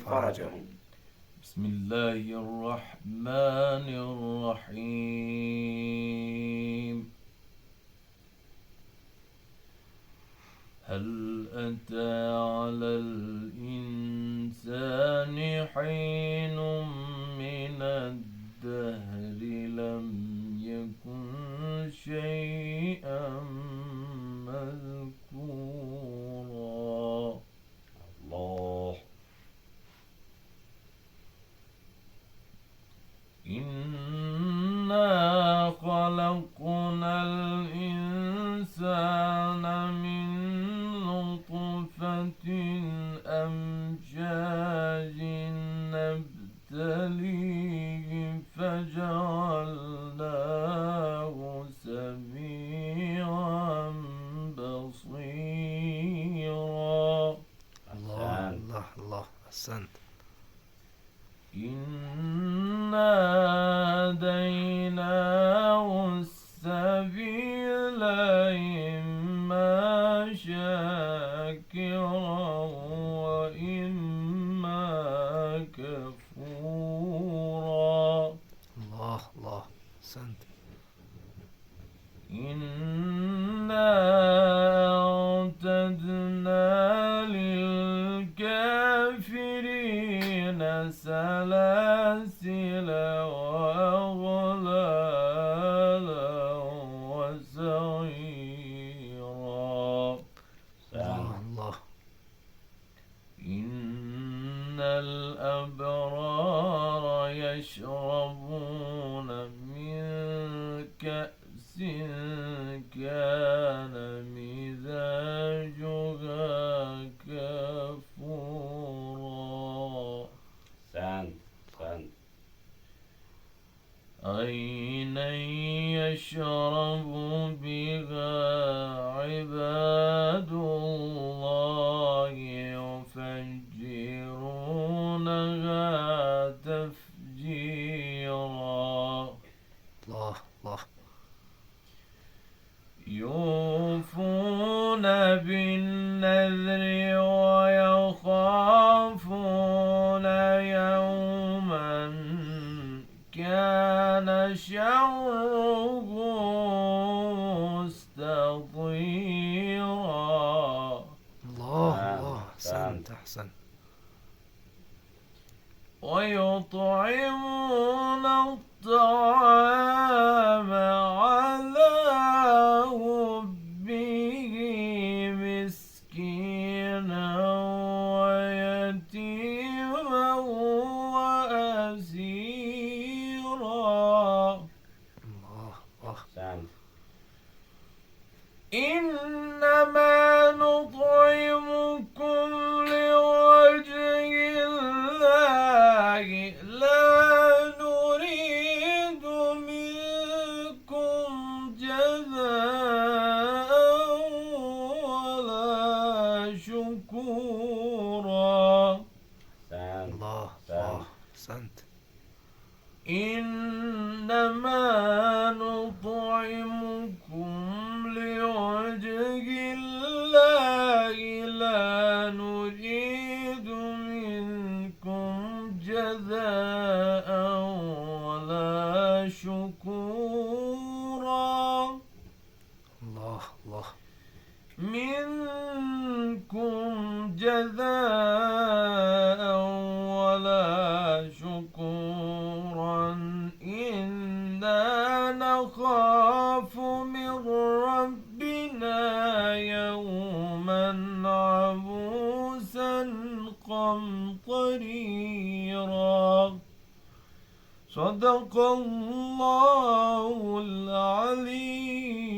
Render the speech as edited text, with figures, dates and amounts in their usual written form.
فرجهم. بسم الله الرحمن الرحيم. هل أتى على الإنسان حين من الدهر لم يكن شيئا مذكورا. الله. إنا خلقنا الإنسان من نطفة أمشاج نبتليه فجعلناه سميعا بصيرا. الله الله الله، أحسنت. إنا هديناه السبيل إما شاكرا وإما كفورا. الله الله، أحسنت. إنا أعتدنا للكافرين سلاسل وأغلالا وسعيرا. الله الله. إن الأبرار يشربون من كأس كان مزاجها كافورا. أحسنت. عينا يشرب بها عباد الله يفجرونها تفجيرا. الله الله. يوفون بالنذر ويخافون يوما كان شره مستطيرا. الله الله، أحسنت أحسنت. ويطعمون الطعام على حبه مسكينا ويتيما وأسيرا. الله الله. أحسنت. إنما نطعمكم لوجه الله لا نريد منكم جزاء ولا شكورا. الله الله، أحسنت. إنما نطعمكم لوجه الله لا نريد منكم جزاء ولا شكورا. الله الله. منكم جزاء ولا شكورا إنا نخاف من ربنا يوما عبوسا قمطريرا. صدق الله العليم.